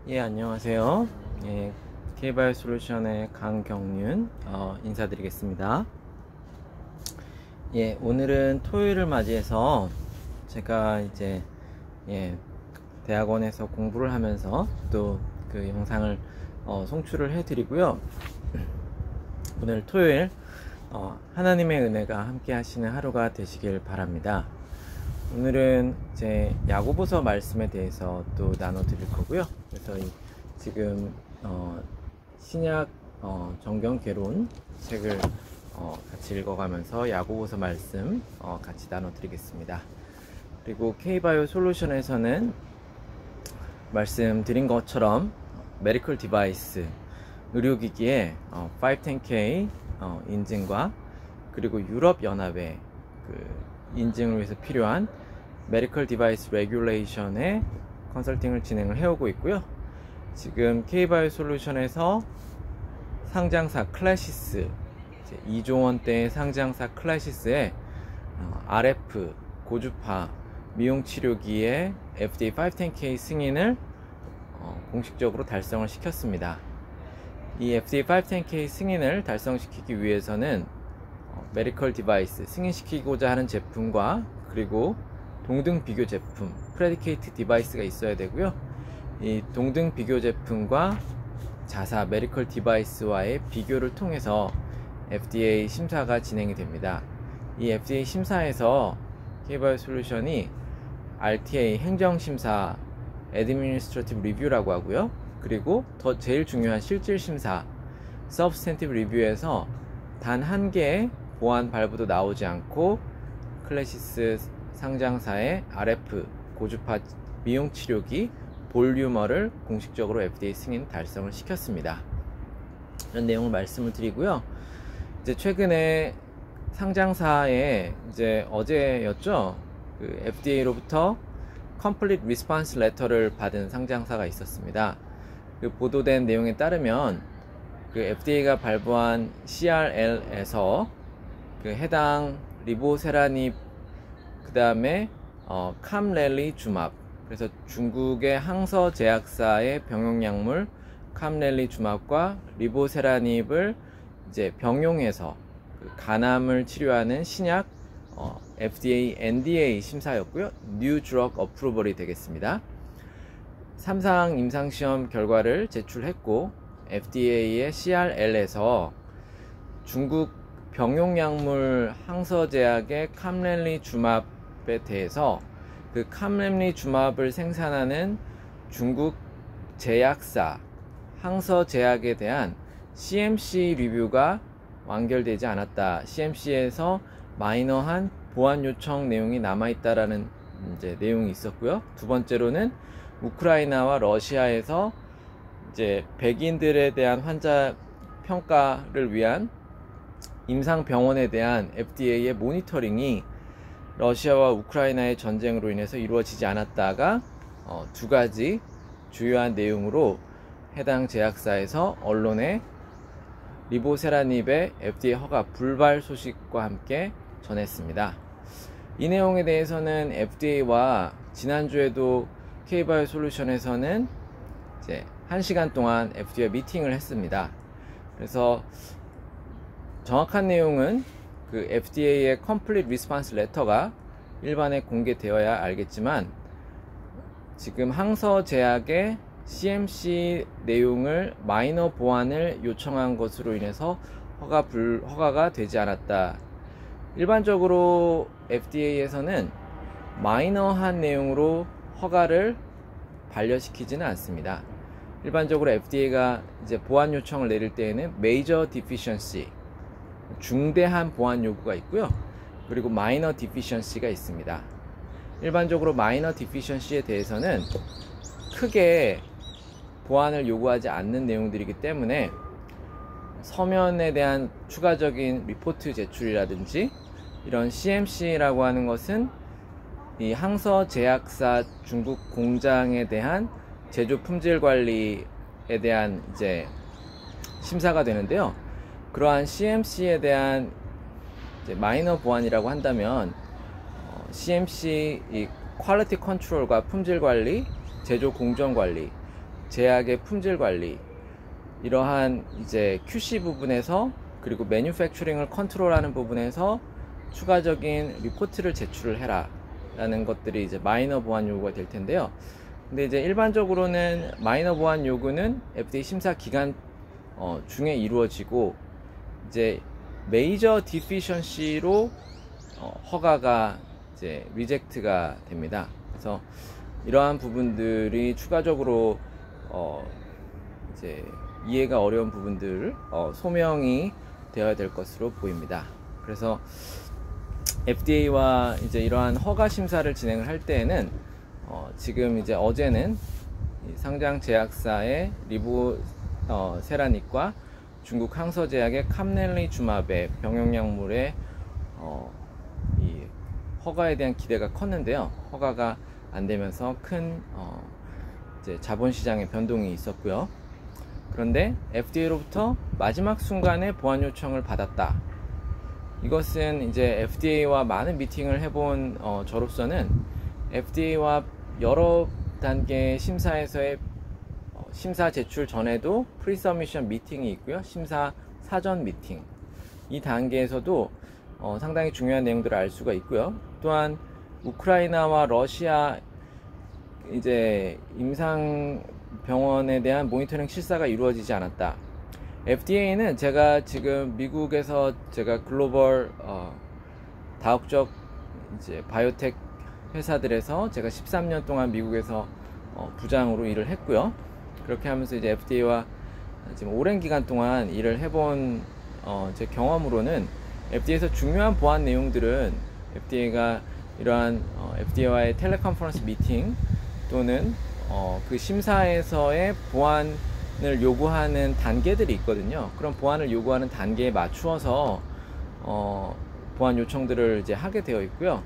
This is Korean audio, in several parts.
예, 안녕하세요. 예, K바이오 솔루션의 강경륜 인사드리겠습니다. 예, 오늘은 토요일을 맞이해서 제가 이제 대학원에서 공부를 하면서 또 그 영상을 송출을 해드리고요. 오늘 토요일 하나님의 은혜가 함께 하시는 하루가 되시길 바랍니다. 오늘은 제 야고보서 말씀에 대해서 또 나눠드릴 거고요. 그래서 지금 신약 정경 개론 책을 같이 읽어가면서 야고보서 말씀 같이 나눠드리겠습니다. 그리고 K바이오 솔루션에서는 말씀드린 것처럼 메디컬 디바이스 의료기기의 510K 인증과 그리고 유럽연합의 그 인증을 위해서 필요한 메디컬 디바이스 레귤레이션의 컨설팅을 진행을 해오고 있고요. 지금 K바이오 솔루션에서 상장사 클래시스 2조 원대의 상장사 클래시스의 RF 고주파 미용치료기의 FDA 510K 승인을 공식적으로 달성을 시켰습니다. 이 FDA 510K 승인을 달성시키기 위해서는 메디컬 디바이스 승인시키고자 하는 제품과 그리고 동등 비교 제품 프레디케이트 디바이스가 있어야 되고요. 이 동등 비교 제품과 자사 메디컬 디바이스와의 비교를 통해서 FDA 심사가 진행이 됩니다. 이 FDA 심사에서 K바이오 솔루션이 RTA 행정심사 Administrative Review라고 하고요. 그리고 제일 중요한 실질심사 Substantive Review에서 단 한 개의 보안 발부도 나오지 않고 클래시스 상장사의 RF 고주파 미용치료기 볼류머를 공식적으로 FDA 승인 달성을 시켰습니다. 이런 내용을 말씀을 드리고요. 이제 최근에 상장사에 이제 어제였죠. 그 FDA로부터 Complete Response Letter를 받은 상장사가 있었습니다. 그 보도된 내용에 따르면 그 FDA가 발부한 CRL에서 그 해당 리보세라닙 그 다음에 캄렐리주맙 그래서 중국의 항서 제약사의 병용약물 캄렐리주맙과 리보세라닙을 이제 병용해서 그 간암을 치료하는 신약 FDA NDA 심사였고요. New Drug Approval이 되겠습니다. 3상 임상시험 결과를 제출했고 FDA의 CRL에서 중국 병용약물 항서제약의 캄렐리주맙에 대해서 그 캄렐리주맙을 생산하는 중국 제약사 항서제약에 대한 CMC 리뷰가 완결되지 않았다. CMC에서 마이너한 보완 요청 내용이 남아있다라는 이제 내용이 있었고요. 두 번째로는 우크라이나와 러시아에서 이제 백인들에 대한 환자 평가를 위한 임상병원에 대한 FDA의 모니터링이 러시아와 우크라이나의 전쟁으로 인해서 이루어지지 않았다가 두 가지 주요한 내용으로 해당 제약사에서 언론에 리보세라닙의 FDA 허가 불발 소식과 함께 전했습니다. 이 내용에 대해서는 FDA와 지난주에도 K바이오 솔루션에서는 이제 1시간 동안 FDA 미팅을 했습니다. 그래서 정확한 내용은 그 FDA의 Complete Response Letter가 일반에 공개되어야 알겠지만 지금 항서제약의 CMC 내용을 마이너 보완을 요청한 것으로 인해서 허가가 되지 않았다. 일반적으로 FDA에서는 마이너한 내용으로 허가를 반려시키지는 않습니다. 일반적으로 FDA가 이제 보안 요청을 내릴 때에는 Major Deficiency 중대한 보안 요구가 있고요. 그리고 Minor Deficiency가 있습니다. 일반적으로 Minor Deficiency에 대해서는 크게 보안을 요구하지 않는 내용들이기 때문에 서면에 대한 추가적인 리포트 제출이라든지 이런 CMC라고 하는 것은 이 항서 제약사 중국 공장에 대한 제조 품질 관리에 대한 이제 심사가 되는데요. 그러한 CMC에 대한 이제 마이너 보완이라고 한다면 CMC 이 퀄리티 컨트롤과 품질 관리, 제조 공정 관리, 제약의 품질 관리, 이러한 이제 QC 부분에서, 그리고 매뉴팩처링을 컨트롤하는 부분에서 추가적인 리포트를 제출을 해라 라는 것들이 이제 마이너 보안 요구가 될 텐데요. 근데 이제 일반적으로는 마이너 보안 요구는 FDA 심사 기간 중에 이루어지고, 이제 메이저 디피션시로 허가가 이제 리젝트가 됩니다. 그래서 이러한 부분들이 추가적으로 이제 이해가 어려운 부분들 소명이 되어야 될 것으로 보입니다. 그래서 FDA와 이제 이러한 허가 심사를 진행을 할 때에는 지금 이제 어제는 상장 제약사의 리보세라닉과 중국 항서제약의 캄넬리주맙의 병용약물의 이 허가에 대한 기대가 컸는데요. 허가가 안 되면서 큰 이제 자본시장의 변동이 있었고요. 그런데 FDA로부터 마지막 순간에 보안 요청을 받았다. 이것은 이제 FDA와 많은 미팅을 해본 저로서는 FDA와 여러 단계 심사에서의 심사 제출 전에도 프리서미션 미팅이 있고요. 심사 사전 미팅, 이 단계에서도 상당히 중요한 내용들을 알 수가 있고요. 또한 우크라이나와 러시아 이제 임상병원에 대한 모니터링 실사가 이루어지지 않았다. FDA는 제가 지금 미국에서 제가 글로벌 다국적 이제 바이오텍 회사들에서 제가 13년 동안 미국에서 부장으로 일을 했고요. 그렇게 하면서 이제 FDA와 지금 오랜 기간 동안 일을 해본 제 경험으로는 FDA에서 중요한 보안 내용들은 FDA가 이러한 FDA와의 텔레컨퍼런스 미팅 또는 그 심사에서의 보안을 요구하는 단계들이 있거든요. 그런 보안을 요구하는 단계에 맞추어서 보안 요청들을 이제 하게 되어 있고요.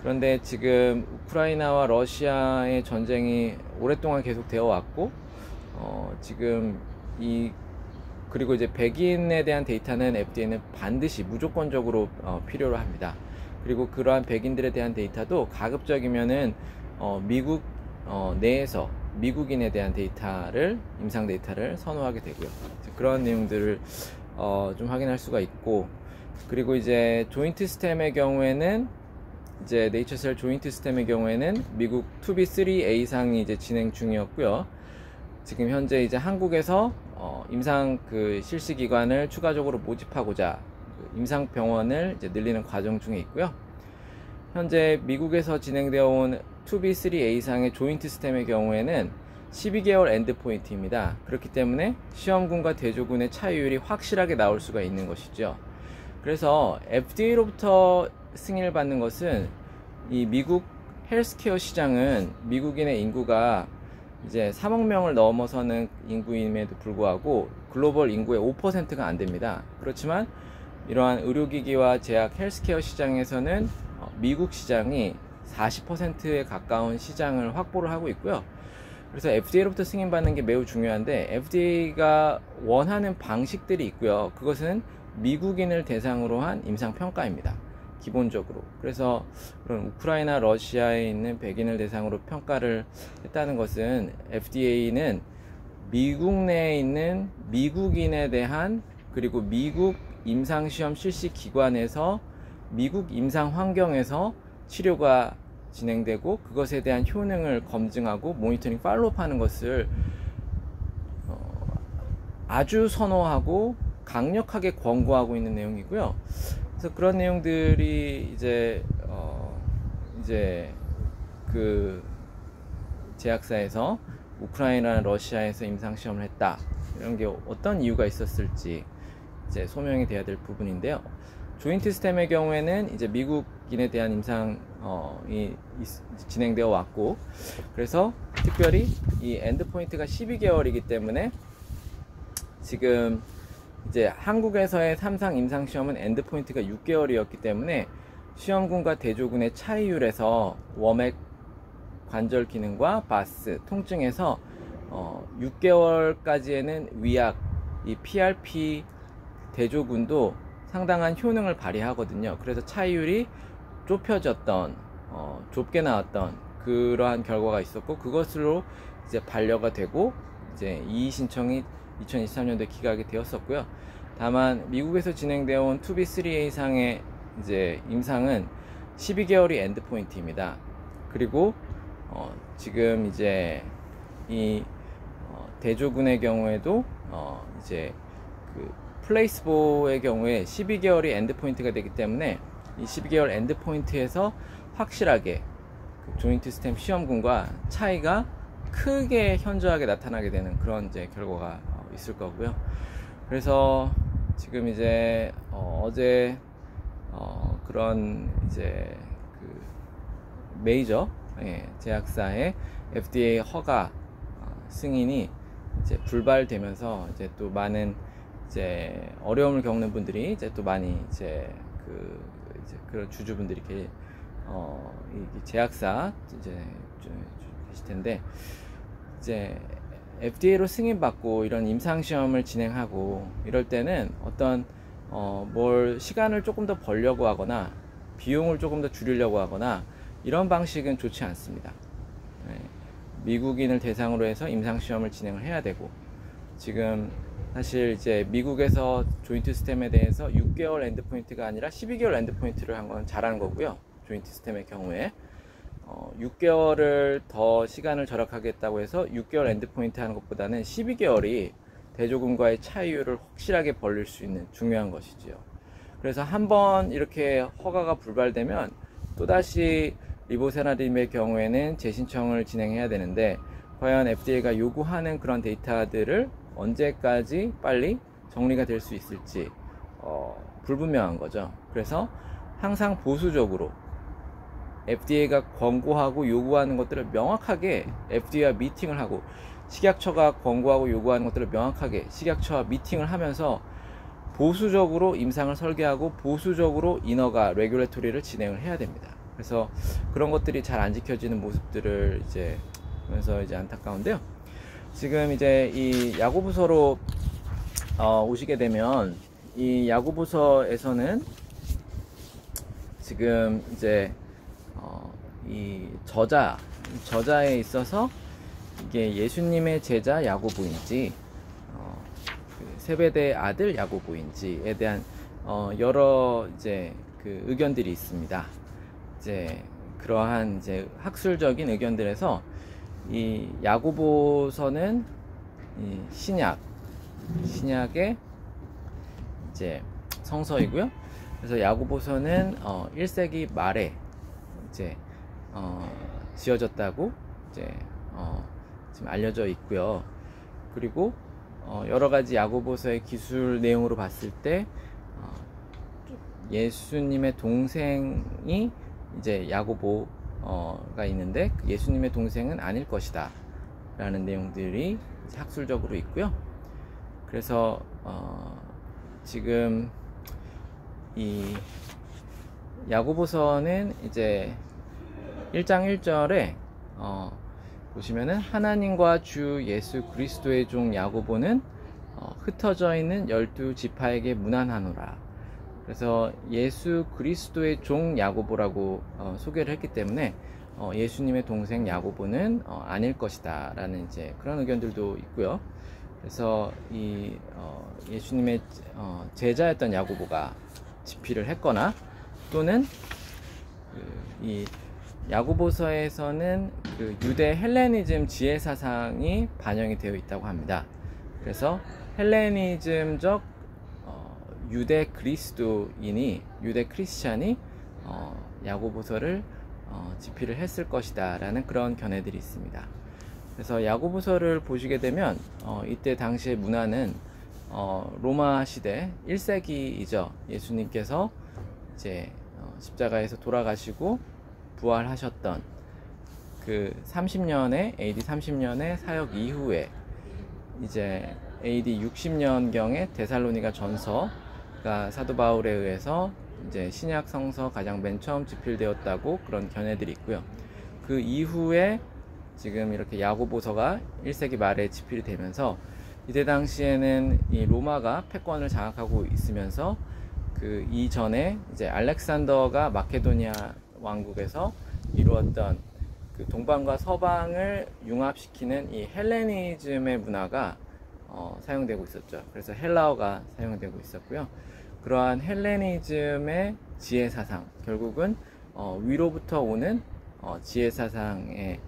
그런데 지금 우크라이나와 러시아의 전쟁이 오랫동안 계속 되어 왔고, 지금 그리고 이제 백인에 대한 데이터는 FDA는 반드시 무조건적으로 필요로 합니다. 그리고 그러한 백인들에 대한 데이터도 가급적이면은 미국 내에서 미국인에 대한 데이터를, 임상 데이터를 선호하게 되고요. 그런 내용들을 좀 확인할 수가 있고, 그리고 이제 조인트 스템의 경우에는 이제 네이처셀 조인트 스템의 경우에는 미국 2B3A상이 이제 진행 중이었고요. 지금 현재 이제 한국에서 임상 그 실시 기관을 추가적으로 모집하고자 임상 병원을 이제 늘리는 과정 중에 있고요. 현재 미국에서 진행되어 온 2B3A상의 조인트 스템의 경우에는 12개월 엔드포인트입니다. 그렇기 때문에 시험군과 대조군의 차이율이 확실하게 나올 수가 있는 것이죠. 그래서 FDA로부터 승인을 받는 것은 이 미국 헬스케어 시장은 미국인의 인구가 이제 3억 명을 넘어서는 인구임에도 불구하고 글로벌 인구의 5%가 안 됩니다. 그렇지만 이러한 의료기기와 제약 헬스케어 시장에서는 미국 시장이 40%에 가까운 시장을 확보를 하고 있고요. 그래서 FDA로부터 승인받는 게 매우 중요한데, FDA가 원하는 방식들이 있고요. 그것은 미국인을 대상으로 한 임상평가입니다. 기본적으로. 그래서 그런 우크라이나, 러시아에 있는 백인을 대상으로 평가를 했다는 것은 FDA는 미국 내에 있는 미국인에 대한, 그리고 미국 임상시험 실시 기관에서 미국 임상 환경에서 치료가 진행되고 그것에 대한 효능을 검증하고 모니터링 팔로우업 하는 것을 아주 선호하고 강력하게 권고하고 있는 내용이고요. 그래서 그런 내용들이 이제 그 제약사에서 우크라이나, 러시아에서 임상시험을 했다, 이런 게 어떤 이유가 있었을지 이제 소명이 돼야 될 부분인데요. 조인트 스템의 경우에는 이제 미국인에 대한 임상이 진행되어 왔고, 그래서 특별히 이 엔드포인트가 12개월이기 때문에 지금 이제 한국에서의 3상 임상시험은 엔드포인트가 6개월이었기 때문에 시험군과 대조군의 차이율에서 워맥 관절 기능과 바스 통증에서 6개월까지에는 위약, 이 PRP 대조군도 상당한 효능을 발휘하거든요. 그래서 차이율이 좁혀졌던, 좁게 나왔던 그러한 결과가 있었고, 그것으로 이제 반려가 되고 이제 이의 신청이 2023년도에 기각이 되었었고요. 다만 미국에서 진행되어 온 2B3A 상의 이제 임상은 12개월이 엔드 포인트입니다. 그리고 지금 이제 이 대조군의 경우에도 이제 그 플레이스보의 경우에 12개월이 엔드 포인트가 되기 때문에 이 12개월 엔드 포인트에서 확실하게 그 조인트 스템 시험군과 차이가 크게 현저하게 나타나게 되는 그런 이제 결과가 있을 거고요. 그래서 지금 이제 어제 그런 이제 그 메이저 제약사의 FDA 허가 승인이 이제 불발되면서 이제 또 많은 이제 어려움을 겪는 분들이 이제 또 많이 이제 그런 주주분들이 이렇게 이 제약사 이제 계실 텐데, 이제 FDA로 승인받고 이런 임상 시험을 진행하고 이럴 때는 어떤 뭘 시간을 조금 더 벌려고 하거나 비용을 조금 더 줄이려고 하거나 이런 방식은 좋지 않습니다. 미국인을 대상으로 해서 임상 시험을 진행을 해야 되고, 지금 사실 이제 미국에서 조인트 스템에 대해서 6개월 엔드포인트가 아니라 12개월 엔드포인트를 한 건 잘한 거고요. 조인트 스템의 경우에 6개월을 더 시간을 절약하게 했다고 해서 6개월 엔드포인트 하는 것보다는 12개월이 대조군과의 차이율을 확실하게 벌릴 수 있는 중요한 것이지요. 그래서 한번 이렇게 허가가 불발되면 또다시 리보세라림의 경우에는 재신청을 진행해야 되는데, 과연 FDA가 요구하는 그런 데이터들을 언제까지 빨리 정리가 될 수 있을지 불분명한 거죠. 그래서 항상 보수적으로 FDA가 권고하고 요구하는 것들을 명확하게 FDA와 미팅을 하고, 식약처가 권고하고 요구하는 것들을 명확하게 식약처와 미팅을 하면서 보수적으로 임상을 설계하고 보수적으로 인허가 레귤레토리를 진행을 해야 됩니다. 그래서 그런 것들이 잘 안 지켜지는 모습들을 이제 보면서 이제 안타까운데요. 지금 이제 이 야구부서로 오시게 되면, 이 야구부서에서는 지금 이제 이 저자에 있어서 이게 예수님의 제자 야고보인지 그 세베대의 아들 야고보인지에 대한 여러 이제 그 의견들이 있습니다. 이제 그러한 이제 학술적인 의견들에서 이 야고보서는 이 신약의 이제 성서이고요. 그래서 야고보서는 1세기 말에 이제 지어졌다고 이제 지금 알려져 있고요. 그리고 여러 가지 야고보서의 기술 내용으로 봤을 때 예수님의 동생이 이제 야고보가 있는데, 예수님의 동생은 아닐 것이다 라는 내용들이 학술적으로 있고요. 그래서 지금 이 야고보서는 이제 1장 1절에 보시면은 하나님과 주 예수 그리스도의 종 야고보는 흩어져 있는 12지파에게 문안하노라. 그래서 예수 그리스도의 종 야고보라고 소개를 했기 때문에 예수님의 동생 야고보는 아닐 것이다 라는 이제 그런 의견들도 있고요. 그래서 이 예수님의 제자였던 야고보가 집필을 했거나, 또는 이 야고보서에서는 그 유대 헬레니즘 지혜 사상이 반영이 되어 있다고 합니다. 그래서 헬레니즘적 유대 그리스도인이, 유대 크리스찬이 야고보서를 집필을 했을 것이다 라는 그런 견해들이 있습니다. 그래서 야고보서를 보시게 되면 이때 당시의 문화는 로마 시대 1세기이죠. 예수님께서 이제 십자가에서 돌아가시고 부활하셨던 그 30년에 AD 30년의 사역 이후에 이제 AD 60년경에 데살로니가 전서가 사도 바울에 의해서 이제 신약 성서 가장 맨 처음 집필되었다고 그런 견해들이 있고요. 그 이후에 지금 이렇게 야고보서가 1세기 말에 집필이 되면서, 이때 당시에는 이 로마가 패권을 장악하고 있으면서 그 이전에 이제 알렉산더가 마케도니아 왕국에서 이루었던 그 동방과 서방을 융합시키는 이 헬레니즘의 문화가 사용되고 있었죠. 그래서 헬라어가 사용되고 있었고요. 그러한 헬레니즘의 지혜 사상, 결국은 위로부터 오는 지혜 사상의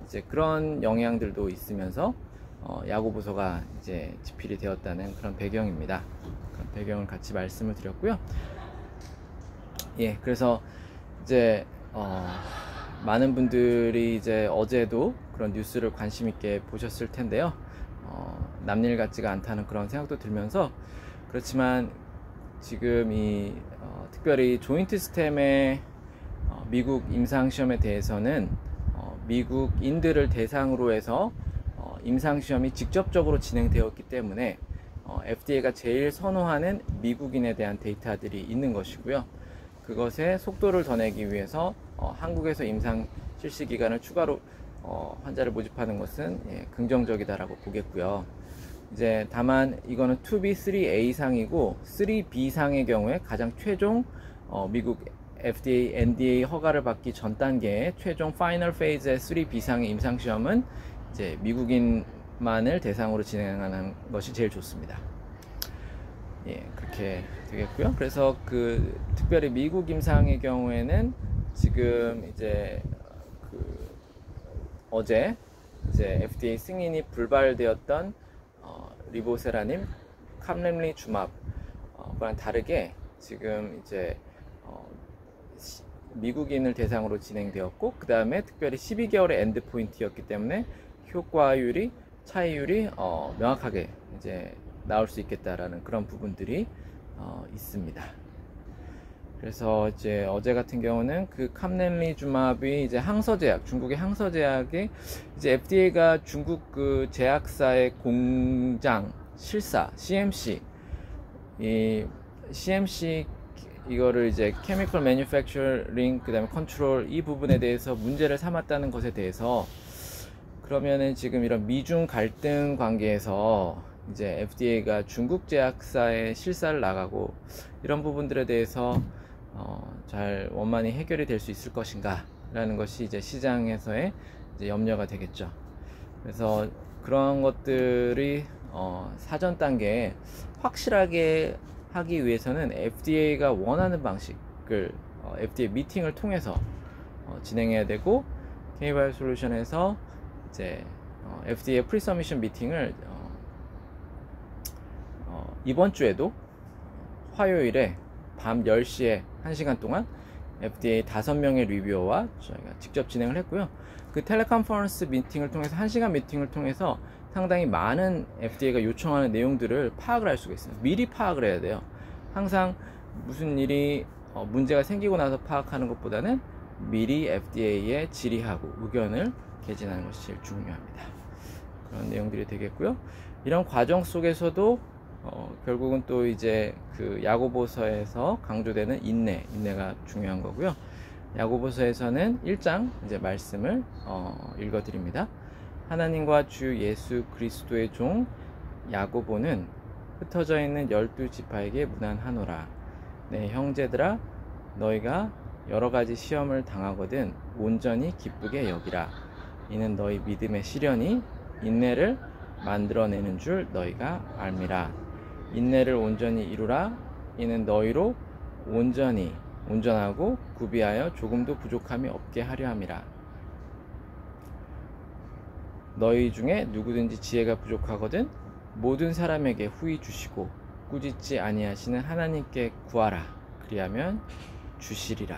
이제 그런 영향들도 있으면서 야고보서가 이제 집필이 되었다는 그런 배경입니다. 그런 배경을 같이 말씀을 드렸고요. 예, 그래서 이제 많은 분들이 이제 어제도 그런 뉴스를 관심 있게 보셨을 텐데요. 남일 같지가 않다는 그런 생각도 들면서, 그렇지만 지금 이 특별히 조인트 스템의 미국 임상시험에 대해서는 미국인들을 대상으로 해서 임상시험이 직접적으로 진행되었기 때문에 FDA가 제일 선호하는 미국인에 대한 데이터들이 있는 것이고요. 그것의 속도를 더 내기 위해서 한국에서 임상 실시 기간을 추가로 환자를 모집하는 것은 긍정적이다라고 보겠고요. 이제 다만 이거는 2B, 3A 상이고 3B 상의 경우에 가장 최종 미국 FDA, NDA 허가를 받기 전 단계의 최종 파이널 페이즈의 3B 상의 임상 시험은 이제 미국인만을 대상으로 진행하는 것이 제일 좋습니다. 예, 그렇게 되겠고요. 그래서 그 특별히 미국 임상의 경우에는 지금 이제 어제 이제 FDA 승인이 불발되었던 리보세라님, 캄렘리주맙과는 다르게 지금 이제 미국인을 대상으로 진행되었고, 그 다음에 특별히 12개월의 엔드 포인트였기 때문에 효과율이 차이율이 명확하게 이제 나올 수 있겠다라는 그런 부분들이 있습니다. 그래서 이제 어제 같은 경우는 그 캄렘리주맙이 이제 항서제약, 중국의 항서제약이 이제 FDA가 중국 그 제약사의 공장 실사 CMC, 이 CMC 이거를 이제 Chemical Manufacturing 그다음에 Control 이 부분에 대해서 문제를 삼았다는 것에 대해서, 그러면은 지금 이런 미중 갈등 관계에서 이제 FDA가 중국 제약사의 실사를 나가고 이런 부분들에 대해서 잘 원만히 해결이 될 수 있을 것인가 라는 것이 이제 시장에서의 이제 염려가 되겠죠. 그래서 그런 것들이 사전 단계에 확실하게 하기 위해서는 FDA가 원하는 방식을 FDA 미팅을 통해서 진행해야 되고, K-바이오솔루션에서 이제 FDA 프리서미션 미팅을 이번 주에도 화요일에 밤 10시에 1시간 동안 FDA 5명의 리뷰어와 저희가 직접 진행을 했고요. 그 텔레컨퍼런스 미팅을 통해서 1시간 미팅을 통해서 상당히 많은 FDA가 요청하는 내용들을 파악을 할 수가 있어요. 미리 파악을 해야 돼요. 항상 무슨 일이 문제가 생기고 나서 파악하는 것보다는 미리 FDA에 질의하고 의견을 개진하는 것이 제일 중요합니다. 그런 내용들이 되겠고요. 이런 과정 속에서도 결국은 또 이제 그 야고보서에서 강조되는 인내가 중요한 거고요. 야고보서에서는 1장 이제 말씀을 읽어드립니다. 하나님과 주 예수 그리스도의 종 야고보는 흩어져 있는 12지파에게 문안하노라. 내 형제들아, 너희가 여러 가지 시험을 당하거든 온전히 기쁘게 여기라. 이는 너희 믿음의 시련이 인내를 만들어내는 줄 너희가 알미라. 인내를 온전히 이루라. 이는 너희로 온전하고 구비하여 조금도 부족함이 없게 하려 함이라. 너희 중에 누구든지 지혜가 부족하거든 모든 사람에게 후히 주시고 꾸짖지 아니하시는 하나님께 구하라. 그리하면 주시리라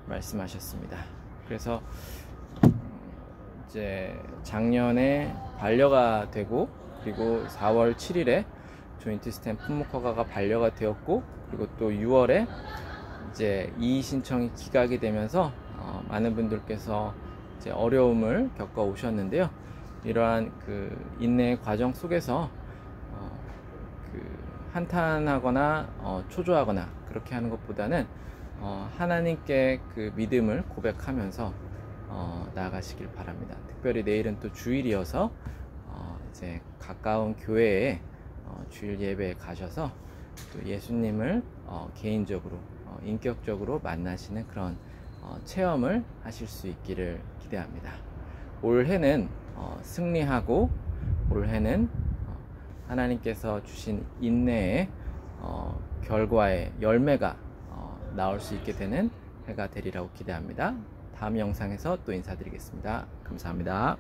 말씀하셨습니다. 그래서 이제 작년에 반려가 되고, 그리고 4월 7일에 조인트 스템 품목 허가가 반려가 되었고, 그리고 또 6월에 이제 이의 신청이 기각이 되면서 많은 분들께서 이제 어려움을 겪어 오셨는데요. 이러한 그 인내의 과정 속에서 그 한탄하거나 초조하거나 그렇게 하는 것보다는 하나님께 그 믿음을 고백하면서 나아가시길 바랍니다. 특별히 내일은 또 주일이어서 이제 가까운 교회에 주일 예배에 가셔서 또 예수님을 개인적으로 인격적으로 만나시는 그런 체험을 하실 수 있기를 기대합니다. 올해는 승리하고 올해는 하나님께서 주신 인내의 결과의 열매가 나올 수 있게 되는 해가 되리라고 기대합니다. 다음 영상에서 또 인사드리겠습니다. 감사합니다.